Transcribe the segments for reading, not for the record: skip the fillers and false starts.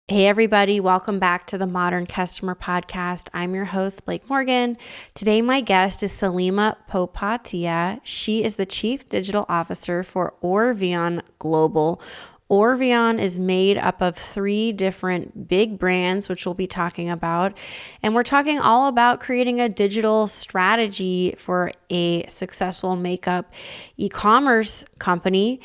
Hey everybody, welcome back to the Modern Customer Podcast. I'm your host, Blake Morgan. Today my guest is Salima Popatia. She is the Chief Digital Officer for Orveon Global. Orveon is made up of 3 different big brands, which we'll be talking about. And we're talking all about creating a digital strategy for a successful makeup e-commerce company.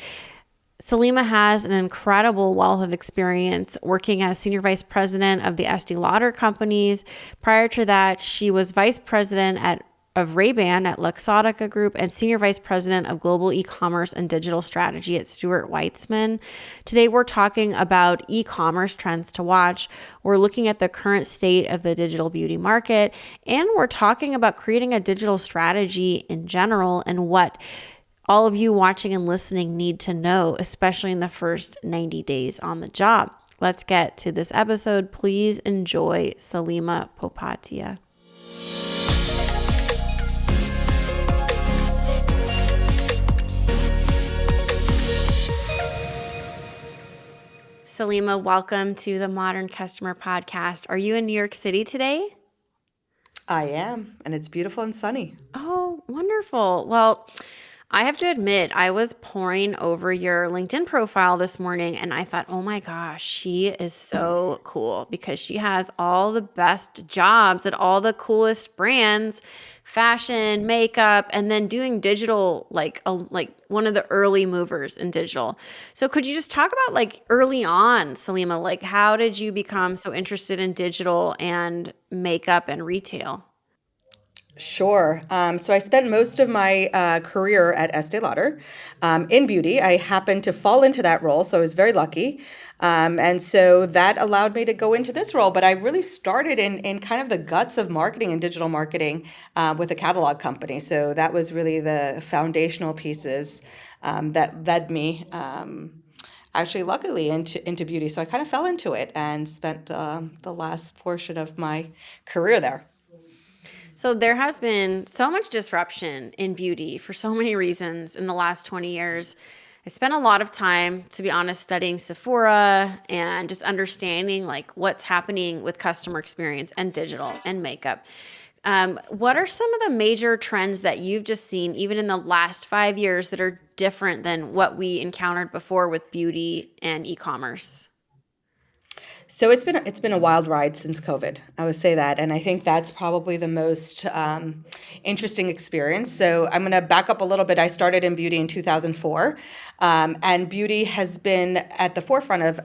Salima has an incredible wealth of experience working as Senior Vice President of the Estee Lauder companies. Prior to that, she was Vice President of Ray-Ban at Luxottica Group and Senior Vice President of Global E-commerce and Digital Strategy at Stuart Weitzman. Today, we're talking about e-commerce trends to watch. We're looking at the current state of the digital beauty market, and we're talking about creating a digital strategy in general and what all of you watching and listening need to know, especially in the first 90 days on the job. Let's get to this episode. Please enjoy Salima Popatia. Salima, welcome to the Modern Customer Podcast. Are you in New York City today? I am, and it's beautiful and sunny. Oh, wonderful. Well, I have to admit, I was poring over your LinkedIn profile this morning and I thought, oh my gosh, she is so cool because she has all the best jobs at all the coolest brands, fashion, makeup, and then doing digital, like one of the early movers in digital. So could you just talk about like early on, Salima, like how did you become so interested in digital and makeup and retail? Sure. So I spent most of my career at Estee Lauder in beauty. I happened to fall into that role, so I was very lucky. And so that allowed me to go into this role. But I really started in kind of the guts of marketing and digital marketing with a catalog company. So that was really the foundational pieces that led me. Actually, luckily, into beauty. So I kind of fell into it and spent the last portion of my career there. So there has been so much disruption in beauty for so many reasons in the last 20 years. I spent a lot of time, to be honest, studying Sephora and just understanding like what's happening with customer experience and digital and makeup. What are some of the major trends that you've just seen, even in the last 5 years, that are different than what we encountered before with beauty and e-commerce? So it's been a wild ride since COVID. I would say that, and I think that's probably the most interesting experience. So I'm going to back up a little bit. I started in beauty in 2004, and beauty has been at the forefront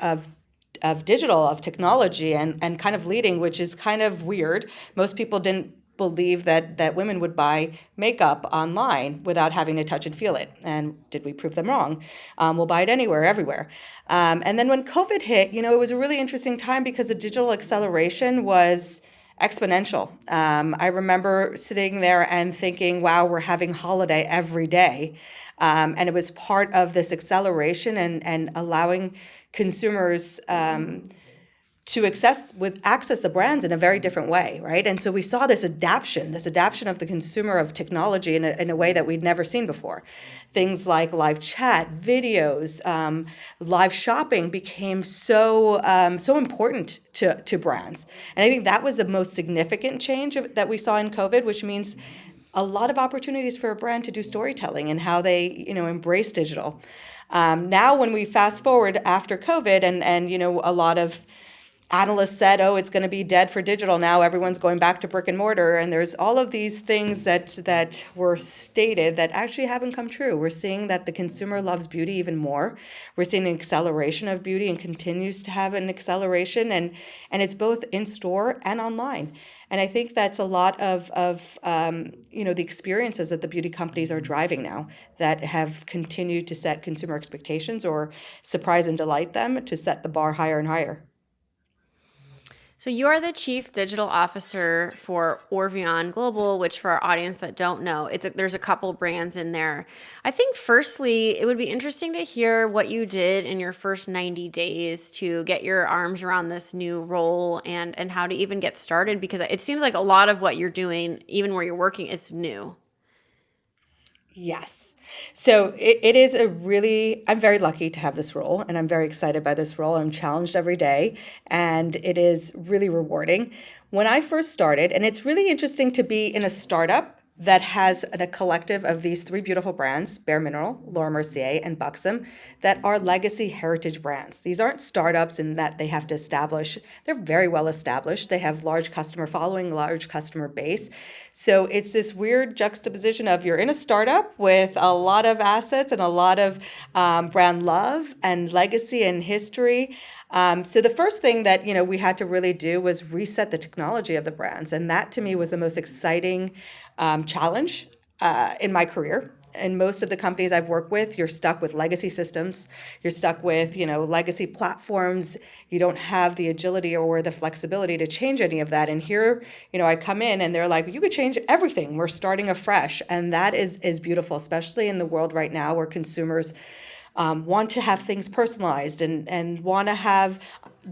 of digital, of technology, and kind of leading, which is kind of weird. Most people didn't believe that women would buy makeup online without having to touch and feel it. And did we prove them wrong? We'll buy it anywhere, everywhere. And then when COVID hit, it was a really interesting time because the digital acceleration was exponential. I remember sitting there and thinking, wow, we're having holiday every day. And it was part of this acceleration and allowing consumers to access the brands in a very different way, right? And so we saw this adaption of the consumer of technology in a way that we'd never seen before. Things like live chat, videos, live shopping became so important to brands, and I think that was the most significant change that we saw in COVID, which means a lot of opportunities for a brand to do storytelling and how they embrace digital. Now, when we fast forward after COVID, and a lot of analysts said, oh, it's going to be dead for digital now. Everyone's going back to brick and mortar. And there's all of these things that were stated that actually haven't come true. We're seeing that the consumer loves beauty even more. We're seeing an acceleration of beauty and continues to have an acceleration. And it's both in store and online. And I think that's a lot of the experiences that the beauty companies are driving now that have continued to set consumer expectations or surprise and delight them to set the bar higher and higher. So you are the Chief Digital Officer for Orveon Global, which for our audience that don't know, there's a couple brands in there. I think firstly, it would be interesting to hear what you did in your first 90 days to get your arms around this new role and how to even get started, because it seems like a lot of what you're doing, even where you're working, it's new. Yes. So it is I'm very lucky to have this role and I'm very excited by this role. I'm challenged every day and it is really rewarding. When I first started, and it's really interesting to be in a startup that has a collective of these three beautiful brands, Bare Mineral, Laura Mercier, and Buxom, that are legacy heritage brands. These aren't startups in that they have to establish, they're very well established. They have large customer following, large customer base. So it's this weird juxtaposition of you're in a startup with a lot of assets and a lot of brand love and legacy and history. So the first thing that we had to really do was reset the technology of the brands, and that to me was the most exciting challenge in my career. In most of the companies I've worked with, you're stuck with legacy systems. You're stuck with, legacy platforms. You don't have the agility or the flexibility to change any of that. And here, I come in and they're like, you could change everything. We're starting afresh. And that is beautiful, especially in the world right now where consumers want to have things personalized and want to have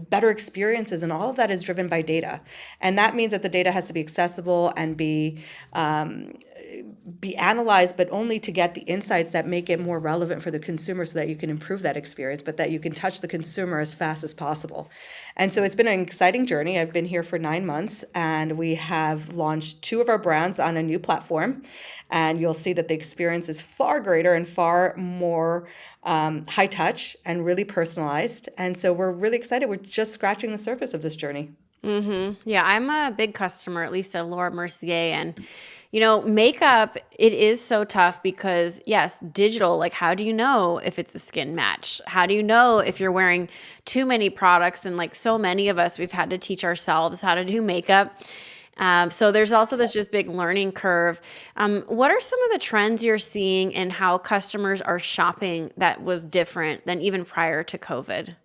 better experiences, and all of that is driven by data. And that means that the data has to be accessible and be analyzed, but only to get the insights that make it more relevant for the consumer so that you can improve that experience, but that you can touch the consumer as fast as possible. And so it's been an exciting journey. I've been here for 9 months and we have launched two of our brands on a new platform. And you'll see that the experience is far greater and far more high touch and really personalized. And so we're really excited. We're just scratching the surface of this journey. Yeah, I'm a big customer, at least of Laura Mercier. And, makeup, it is so tough because, yes, digital, like, how do you know if it's a skin match? How do you know if you're wearing too many products? And, like, so many of us, we've had to teach ourselves how to do makeup. So there's also this just big learning curve. What are some of the trends you're seeing in how customers are shopping that was different than even prior to COVID?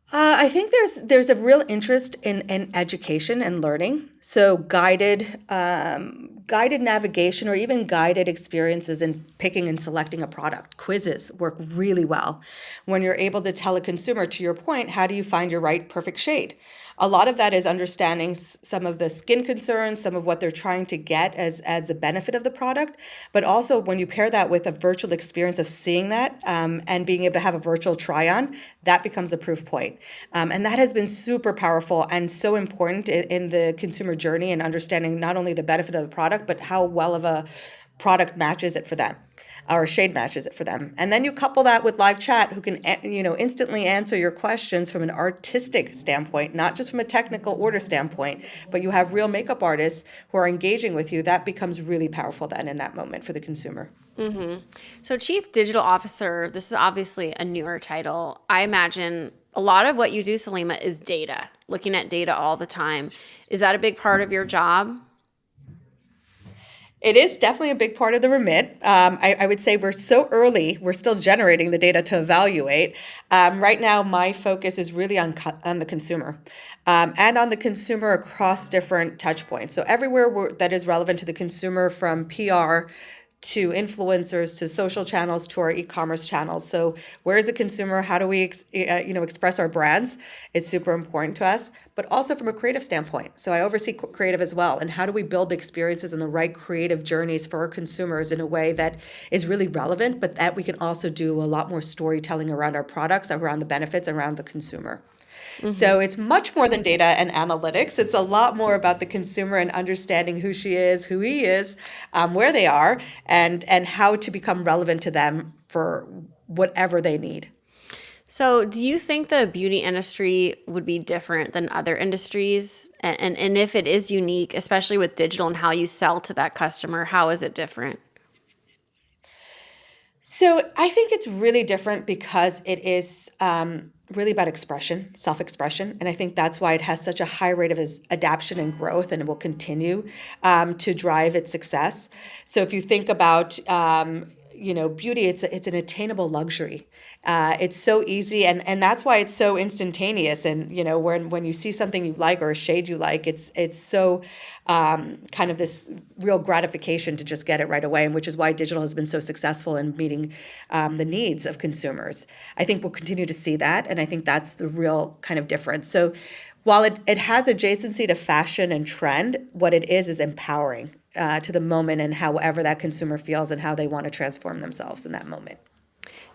I think there's a real interest in education and learning. So guided navigation or even guided experiences in picking and selecting a product. Quizzes work really well when you're able to tell a consumer, to your point, how do you find your right perfect shade? A lot of that is understanding some of the skin concerns, some of what they're trying to get as a benefit of the product, but also when you pair that with a virtual experience of seeing that and being able to have a virtual try on, that becomes a proof point. And that has been super powerful and so important in the consumer journey and understanding not only the benefit of the product, but how well of a product matches it for them or shade matches it for them. And then you couple that with live chat who can instantly answer your questions from an artistic standpoint, not just from a technical order standpoint, but you have real makeup artists who are engaging with you. That becomes really powerful then in that moment for the consumer. So, Chief Digital Officer, this is obviously a newer title. I imagine a lot of what you do, Salima, is data, looking at data all the time. Is that a big part of your job? It is definitely a big part of the remit. I would say we're so early, we're still generating the data to evaluate. Right now, my focus is really on the consumer and on the consumer across different touch points. So everywhere that is relevant to the consumer, from PR to influencers to social channels to our e-commerce channels. So where is the consumer? How do we express our brands is super important to us, but also from a creative standpoint. So I oversee creative as well. And how do we build the experiences and the right creative journeys for our consumers in a way that is really relevant, but that we can also do a lot more storytelling around our products, around the benefits, around the consumer. So it's much more than data and analytics. It's a lot more about the consumer and understanding who she is, who he is, where they are, and how to become relevant to them for whatever they need. So, do you think the beauty industry would be different than other industries? And if it is unique, especially with digital and how you sell to that customer, how is it different? So I think it's really different because it is really about expression, self-expression, and I think that's why it has such a high rate of adaptation and growth, and it will continue to drive its success. So if you think about beauty, it's an attainable luxury. It's so easy, and that's why it's so instantaneous. And when you see something you like or a shade you like, it's so kind of this real gratification to just get it right away, and which is why digital has been so successful in meeting the needs of consumers. I think we'll continue to see that, and I think that's the real kind of difference. So while it has adjacency to fashion and trend, what it is empowering. to the moment and however that consumer feels and how they want to transform themselves in that moment.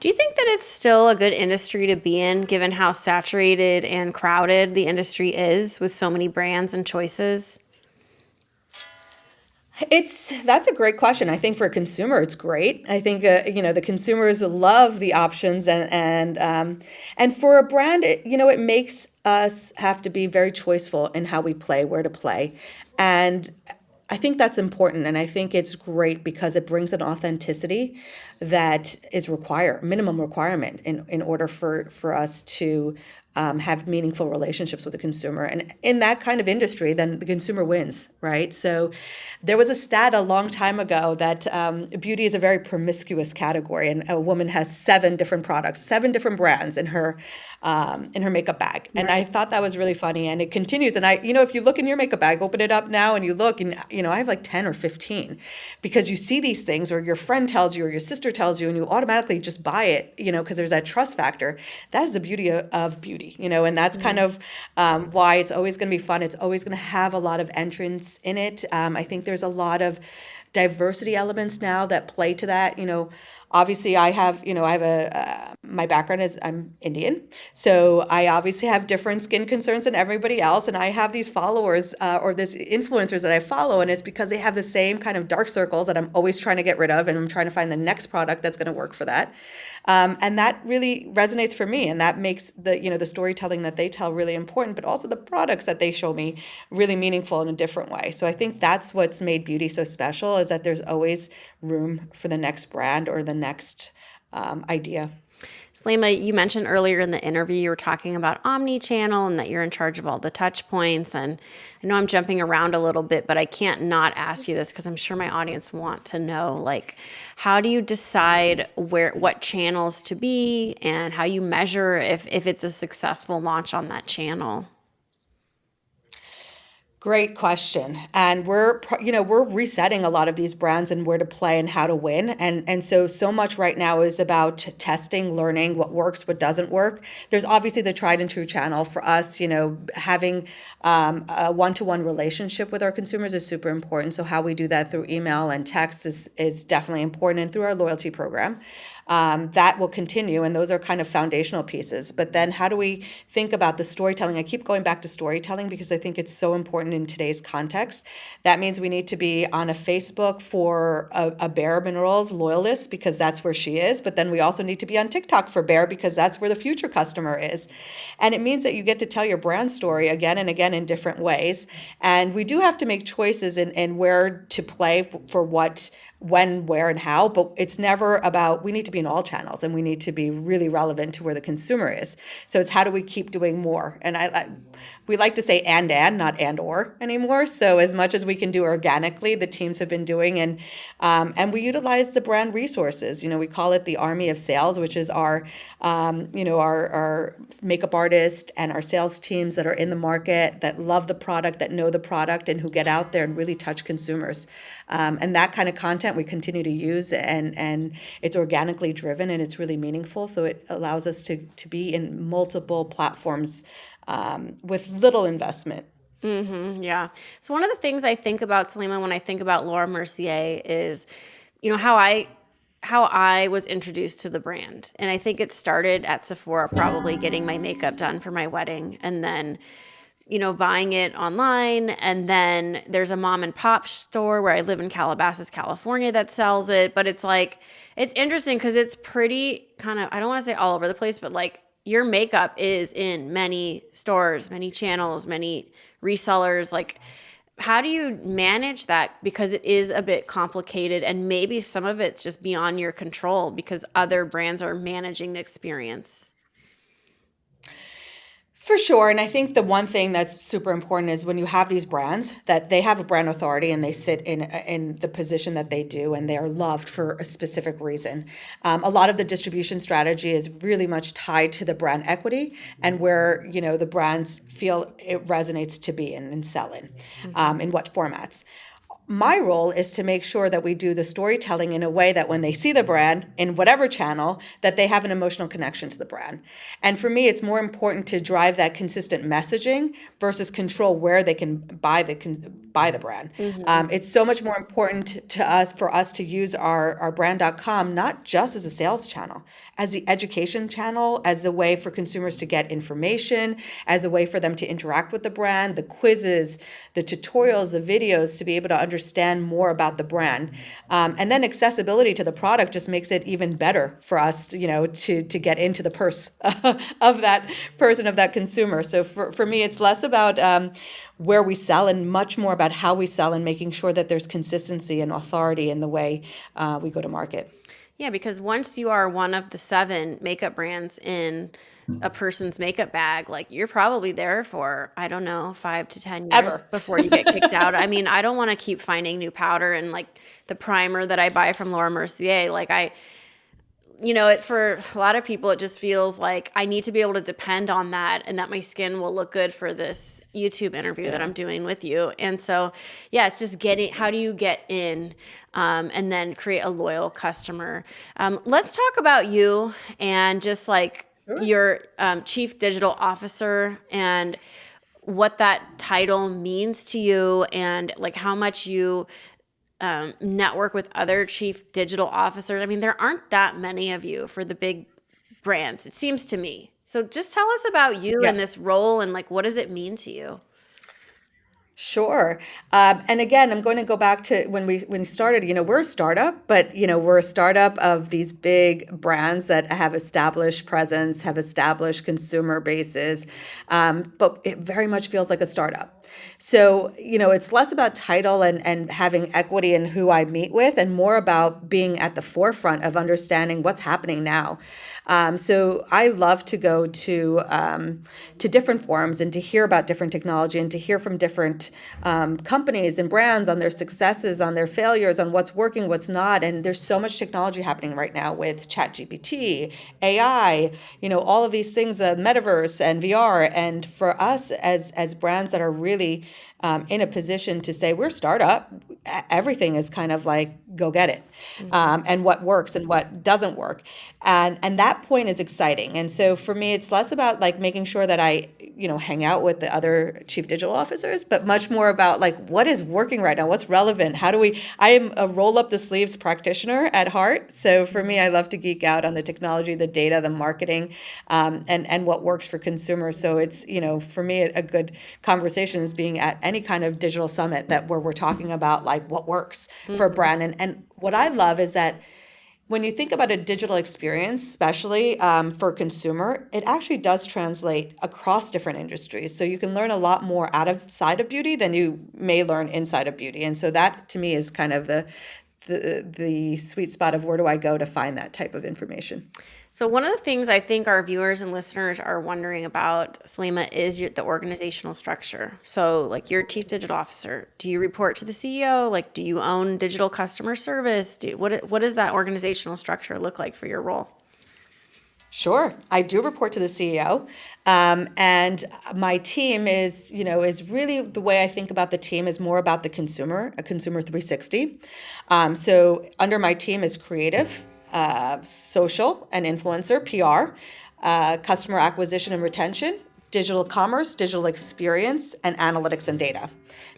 Do you think that it's still a good industry to be in, given how saturated and crowded the industry is with so many brands and choices? That's a great question. I think for a consumer, it's great. I think the consumers love the options, and for a brand, it makes us have to be very choiceful in how we play, where to play, and I think that's important, and I think it's great because it brings an authenticity that is minimum requirement in order for us to have meaningful relationships with the consumer. And in that kind of industry, then the consumer wins, right? So there was a stat a long time ago that beauty is a very promiscuous category, and a woman has 7 different products, 7 different brands in her makeup bag. And I thought that was really funny, and it continues. And if you look in your makeup bag, open it up now, and you look, and I have like 10 or 15, because you see these things, or your friend tells you, or your sister tells you, and you automatically just buy it, because there's that trust factor. That is the beauty of beauty, and that's kind of why it's always going to be fun. It's always going to have a lot of entrants in it. I think there's a lot of diversity elements now that play to that. Obviously I have my background is I'm Indian, so I obviously have different skin concerns than everybody else, and I have these followers or these influencers that I follow, and it's because they have the same kind of dark circles that I'm always trying to get rid of, and I'm trying to find the next product that's going to work for that, and that really resonates for me, and that makes the storytelling that they tell really important, but also the products that they show me really meaningful in a different way. So I think that's what's made beauty so special, is that there's always room for the next brand or the next idea. Salima, you mentioned earlier in the interview you were talking about omnichannel and that you're in charge of all the touch points. And I know I'm jumping around a little bit, but I can't not ask you this because I'm sure my audience want to know, like, how do you decide what channels to be and how you measure if it's a successful launch on that channel? Great question. And we're resetting a lot of these brands and where to play and how to win. And so much right now is about testing, learning what works, what doesn't work. There's obviously the tried and true channel for us, having a one-to-one relationship with our consumers is super important. So how we do that through email and text is definitely important, and through our loyalty program. That will continue, and those are kind of foundational pieces. But then how do we think about the storytelling? I keep going back to storytelling because I think it's so important in today's context. That means we need to be on a Facebook for a Bare Minerals loyalist, because that's where she is. But then we also need to be on TikTok for Bare, because that's where the future customer is. And it means that you get to tell your brand story again and again in different ways. And we do have to make choices in where to play for what, when, where, and how, but it's never about, we need to be in all channels, and we need to be really relevant to where the consumer is. So it's how do we keep doing more? And we like to say and, not and or anymore. So as much as we can do organically, the teams have been doing, and we utilize the brand resources. We call it the army of sales, which is our makeup artists and our sales teams that are in the market, that love the product, that know the product, and who get out there and really touch consumers. And that kind of content we continue to use, and it's organically driven, and it's really meaningful. So it allows us to be in multiple platforms with little investment. Yeah. So one of the things I think about, Salima, when I think about Laura Mercier is, how I was introduced to the brand. And I think it started at Sephora, probably getting my makeup done for my wedding, and then buying it online. And then there's a mom and pop store where I live in Calabasas, California, that sells it. But it's interesting because it's pretty kind of, I don't want to say all over the place, but like your makeup is in many stores, many channels, many resellers. Like, how do you manage that? Because it is a bit complicated, and maybe some of it's just beyond your control because other brands are managing the experience. For sure. And I think the one thing that's super important is when you have these brands, that they have a brand authority and they sit in the position that they do, and they are loved for a specific reason. A lot of the distribution strategy is really much tied to the brand equity and where the brands feel it resonates to be in and sell in what formats. my role is to make sure that we do the storytelling in a way that when they see the brand in whatever channel, that they have an emotional connection to the brand. And for me, it's more important to drive that consistent messaging versus control where they can buy the brand. It's so much more important to us for us to use our brand.com not just as a sales channel, as the education channel, as a way for consumers to get information, as a way for them to interact with the brand, the quizzes, the tutorials, the videos, to be able to understand more about the brand. And then accessibility to the product just makes it even better for us, to get into the purse of that person, of that consumer. So for me, it's less about where we sell and much more about how we sell and making sure that there's consistency and authority in the way we go to market. Yeah, because once you are one of the 7 makeup brands in a person's makeup bag, like you're probably there for, I don't know, 5 to 10 years Ever. before you get kicked out. I mean, I don't want to keep finding new powder and like the primer that I buy from Laura Mercier. Like for a lot of people, it just feels like I need to be able to depend on that and that my skin will look good for this YouTube interview that I'm doing with you. And so, yeah, it's just how do you get in and then create a loyal customer? Let's talk about you and just like your chief digital officer and what that title means to you and like how much you network with other chief digital officers. I mean, there aren't that many of you for the big brands, it seems to me. So just tell us about you Yeah. and this role and like, what does it mean to you? Sure. And again, I'm going to go back to when we started, we're a startup, but we're a startup of these big brands that have established presence, have established consumer bases. But it very much feels like a startup. So, it's less about title and having equity in who I meet with and more about being at the forefront of understanding what's happening now. So I love to go to different forums and to hear about different technology and to hear from different companies and brands on their successes, on their failures, on what's working, what's not. And there's so much technology happening right now with ChatGPT, AI, all of these things, metaverse and VR. And for us as brands that are really in a position to say we're startup, everything is kind of like go get it, and what works and what doesn't work, and that point is exciting. And so for me, it's less about like making sure that I hang out with the other chief digital officers, but much more about like what is working right now, what's relevant, how do we. I am a roll up the sleeves practitioner at heart, so for me, I love to geek out on the technology, the data, the marketing, and what works for consumers. So it's for me a good conversation is being at any kind of digital summit where we're talking about like what works for a brand. And what I love is that when you think about a digital experience, especially for a consumer, it actually does translate across different industries. So you can learn a lot more outside of beauty than you may learn inside of beauty. And so that to me is kind of the sweet spot of where do I go to find that type of information. So one of the things I think our viewers and listeners are wondering about, Salima, is the organizational structure. So like you're chief digital officer. Do you report to the CEO? Like, do you own digital customer service? What does that organizational structure look like for your role? Sure, I do report to the CEO, and my team is really the way I think about the team is more about the consumer, a consumer 360. So under my team is creative, social and influencer, PR, customer acquisition and retention, digital commerce, digital experience, and analytics and data.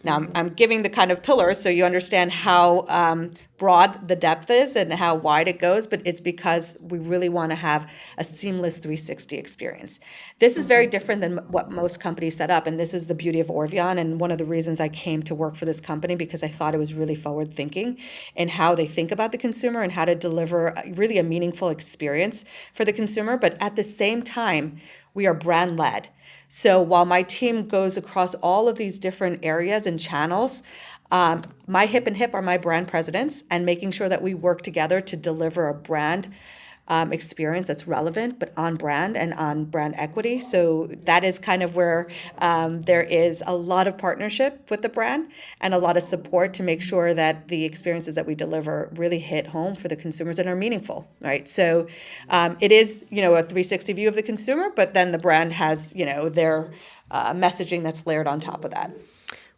Now, I'm giving the kind of pillars so you understand how broad the depth is and how wide it goes, but it's because we really want to have a seamless 360 experience. This is very different than what most companies set up, and this is the beauty of Orveon, and one of the reasons I came to work for this company because I thought it was really forward thinking in how they think about the consumer and how to deliver really a meaningful experience for the consumer, but at the same time, we are brand led. So while my team goes across all of these different areas and channels, my hip and hip are my brand presidents and making sure that we work together to deliver a brand experience that's relevant, but on brand and on brand equity. So that is kind of where there is a lot of partnership with the brand and a lot of support to make sure that the experiences that we deliver really hit home for the consumers and are meaningful, right? So it is, a 360 view of the consumer, but then the brand has, their messaging that's layered on top of that.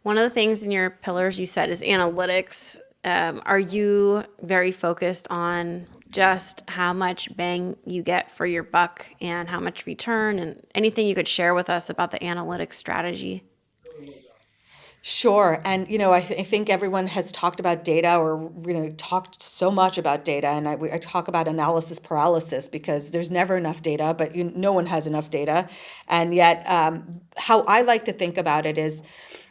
One of the things in your pillars you said is analytics. Are you very focused on just how much bang you get for your buck and how much return, and anything you could share with us about the analytics strategy? Sure. And, I think everyone has talked about data or, talked so much about data. And I talk about analysis paralysis because there's never enough data, but no one has enough data. And yet, how I like to think about it is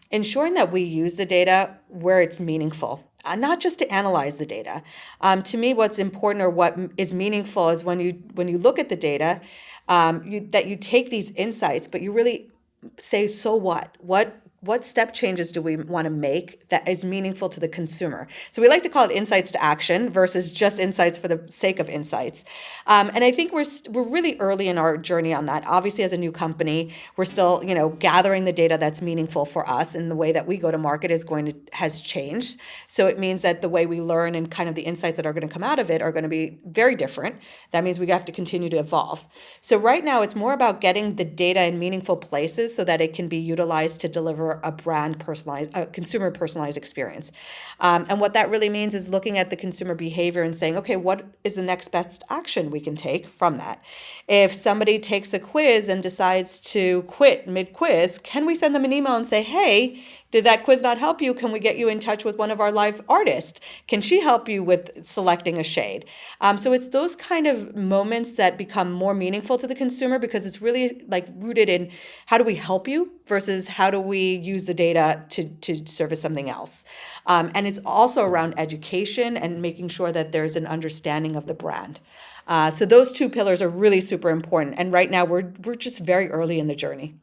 ensuring that we use the data where it's meaningful. Not just to analyze the data. To me, what's important or what is meaningful is when you look at the data, that you take these insights, but you really say, so what? What step changes do we want to make that is meaningful to the consumer? So we like to call it insights to action versus just insights for the sake of insights. And I think we're really early in our journey on that. Obviously, as a new company, we're still gathering the data that's meaningful for us, and the way that we go to market has changed. So it means that the way we learn and kind of the insights that are going to come out of it are going to be very different. That means we have to continue to evolve. So right now, it's more about getting the data in meaningful places so that it can be utilized to deliver a consumer personalized experience. And what that really means is looking at the consumer behavior and saying, okay, what is the next best action we can take from that? If somebody takes a quiz and decides to quit mid-quiz, can we send them an email and say, hey, did that quiz not help you? Can we get you in touch with one of our live artists? Can she help you with selecting a shade? So it's those kind of moments that become more meaningful to the consumer, because it's really like rooted in how do we help you versus how do we use the data to service something else. And it's also around education and making sure that there's an understanding of the brand. So those two pillars are really super important. And right now we're just very early in the journey.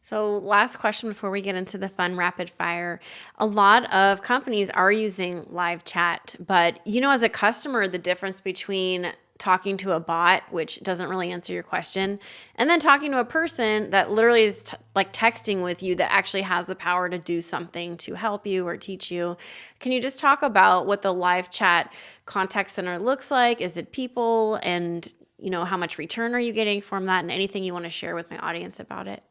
So last question before we get into the fun rapid fire. A lot of companies are using live chat, but as a customer, the difference between talking to a bot, which doesn't really answer your question, and then talking to a person that literally is like texting with you that actually has the power to do something to help you or teach you. Can you just talk about what the live chat contact center looks like? Is it people? And how much return are you getting from that? And anything you want to share with my audience about it?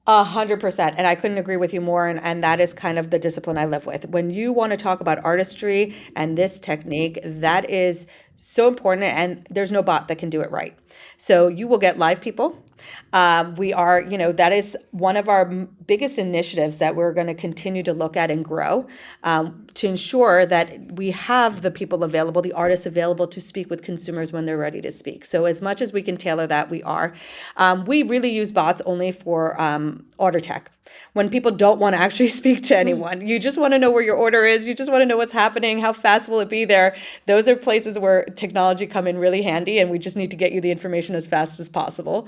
100%. And I couldn't agree with you more. And that is kind of the discipline I live with. When you want to talk about artistry and this technique, that is so important. And there's no bot that can do it right. So you will get live people. That is one of our biggest initiatives that we're going to continue to look at and grow, to ensure that we have the people available, the artists available to speak with consumers when they're ready to speak. So as much as we can tailor that, we are. We really use bots only for order tech. When people don't want to actually speak to anyone, you just want to know where your order is. You just want to know what's happening. How fast will it be there? Those are places where technology come in really handy, and we just need to get you the information as fast as possible.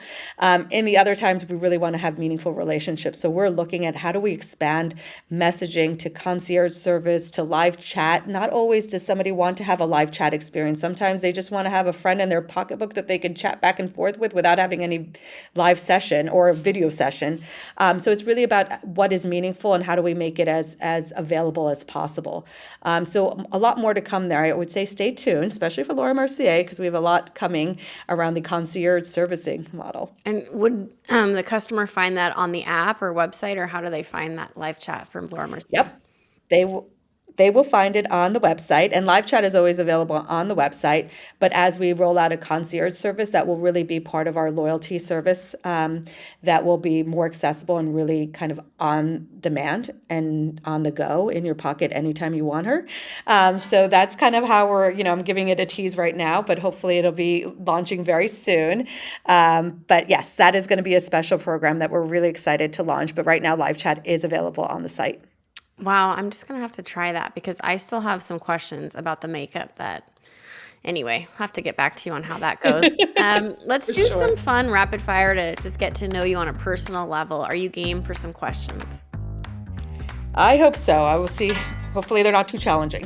In the other times, we really want to have meaningful relationships. So we're looking at how do we expand messaging to concierge service, to live chat. Not always does somebody want to have a live chat experience. Sometimes they just want to have a friend in their pocketbook that they can chat back and forth with without having any live session or a video session. So it's really about what is meaningful and how do we make it as available as possible. So a lot more to come there. I would say stay tuned, especially for Laura Mercier, because we have a lot coming around the concierge servicing model. And would the customer find that on the app or website, or how do they find that live chat from Laura Mercier? Yep. They will find it on the website, and live chat is always available on the website. But as we roll out a concierge service, that will really be part of our loyalty service, that will be more accessible and really kind of on demand and on the go in your pocket anytime you want her. So that's kind of how I'm giving it a tease right now, but hopefully it'll be launching very soon. But yes, that is going to be a special program that we're really excited to launch. But right now, live chat is available on the site. Wow, I'm just going to have to try that because I still have some questions about the makeup anyway, I'll have to get back to you on how that goes. Let's do some fun rapid fire to just get to know you on a personal level. Are you game for some questions? I hope so. I will see. Hopefully they're not too challenging.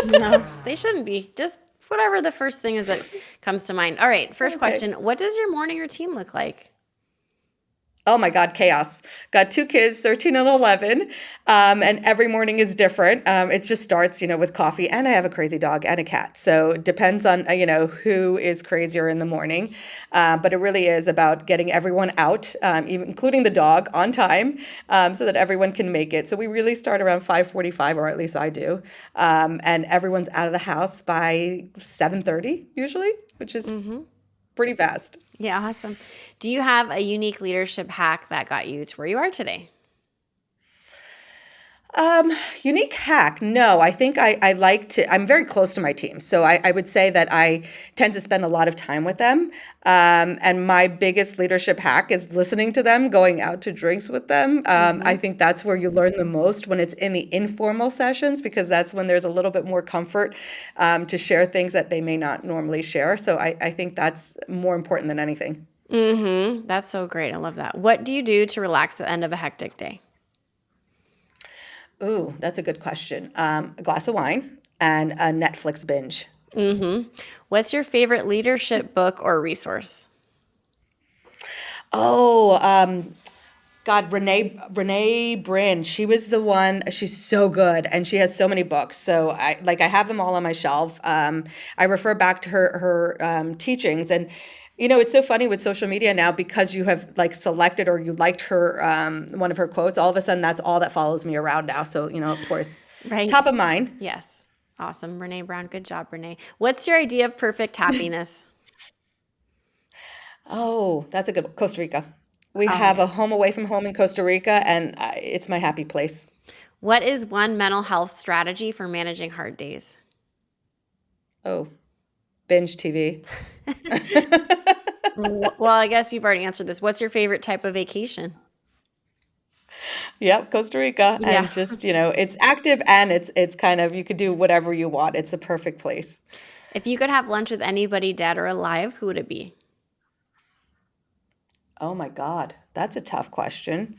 No, they shouldn't be. Just whatever the first thing is that comes to mind. All right, first question. What does your morning routine look like? Oh my God, chaos. Got two kids, 13 and 11, and every morning is different. It just starts, with coffee, and I have a crazy dog and a cat. So it depends on, who is crazier in the morning. But it really is about getting everyone out, even including the dog, on time, so that everyone can make it. So we really start around 5:45, or at least I do, and everyone's out of the house by 7:30 usually, which is pretty fast. Yeah, awesome. Do you have a unique leadership hack that got you to where you are today? Unique hack. No, I think I like to, I'm very close to my team. So I would say that I tend to spend a lot of time with them. And my biggest leadership hack is listening to them, going out to drinks with them. I think that's where you learn the most, when it's in the informal sessions, because that's when there's a little bit more comfort to share things that they may not normally share. So I think that's more important than anything. That's so great. I love that. What do you do to relax at the end of a hectic day? Ooh, that's a good question. A glass of wine and a Netflix binge. What's your favorite leadership book or resource? Oh, God, Renee Brin. She was the one. She's so good, and she has so many books. So I have them all on my shelf. I refer back to her teachings, and it's so funny with social media now, because you have like selected, or you liked her one of her quotes. All of a sudden, that's all that follows me around now. So of course, Right. top of mind. Yes. Awesome. Brene Brown. Good job, Brene. What's your idea of perfect happiness? Oh, that's a good one. Costa Rica. We Oh, have yeah. a home away from home in Costa Rica, and it's my happy place. What is one mental health strategy for managing hard days? Oh, binge TV. Well, I guess you've already answered this. What's your favorite type of vacation? Yep, Costa Rica, and Yeah. just it's active, and it's kind of, you could do whatever you want. It's the perfect place. If you could have lunch with anybody, dead or alive, who would it be? Oh my God, that's a tough question.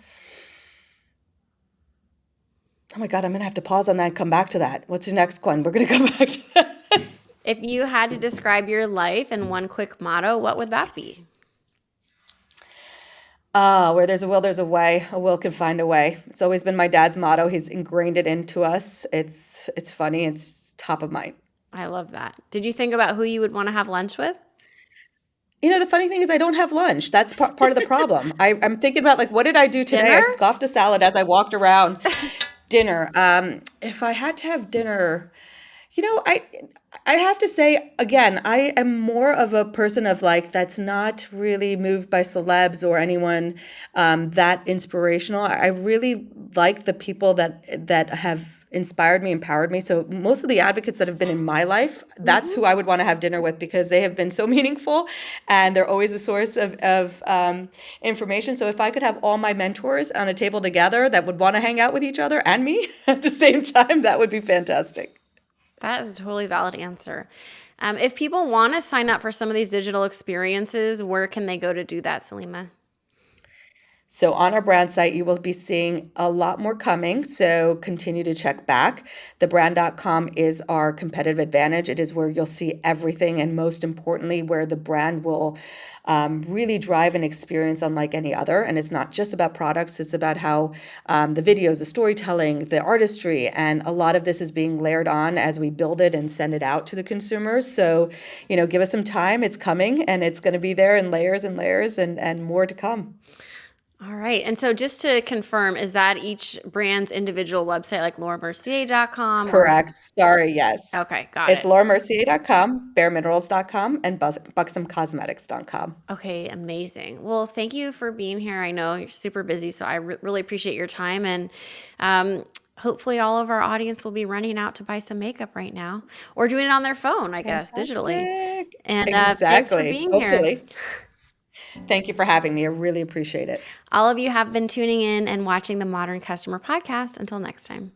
Oh my God, I'm gonna have to pause on that and come back to that. What's the next one? We're gonna come back to that. If you had to describe your life in one quick motto, what would that be? Where there's a will, there's a way. A will can find a way. It's always been my dad's motto. He's ingrained it into us. It's funny. It's top of mind. I love that. Did you think about who you would want to have lunch with? The funny thing is, I don't have lunch. That's part of the problem. I'm thinking about, like, what did I do today? I Dinner? scoffed a salad as I walked around. Dinner. If I had to have dinner, you know, I I have to say again, I am more of a person of, like, that's not really moved by celebs or anyone that inspirational. I really like the people that have inspired me, empowered me. So most of the advocates that have been in my life, that's who I would want to have dinner with, because they have been so meaningful, and they're always a source of information. So if I could have all my mentors on a table together that would want to hang out with each other and me at the same time, that would be fantastic. That is a totally valid answer. If people want to sign up for some of these digital experiences, where can they go to do that, Salima? So on our brand site, you will be seeing a lot more coming. So continue to check back. Thebrand.com is our competitive advantage. It is where you'll see everything, and most importantly, where the brand will really drive an experience unlike any other. And it's not just about products, it's about how the videos, the storytelling, the artistry, and a lot of this is being layered on as we build it and send it out to the consumers. So, give us some time. It's coming, and it's going to be there in layers and layers, and more to come. All right. And so just to confirm, is that each brand's individual website, like lauramercier.com or? Correct. Sorry, yes. Okay, got It's it. lauramercier.com, bareminerals.com, and buxomcosmetics.com. Okay, amazing. Well, thank you for being here. I know you're super busy, so I really appreciate your time. And hopefully all of our audience will be running out to buy some makeup right now, or doing it on their phone, I guess, digitally. Fantastic. And thanks for Exactly. being here. Hopefully. Thank you for having me. I really appreciate it. All of you have been tuning in and watching the Modern Customer Podcast. Until next time.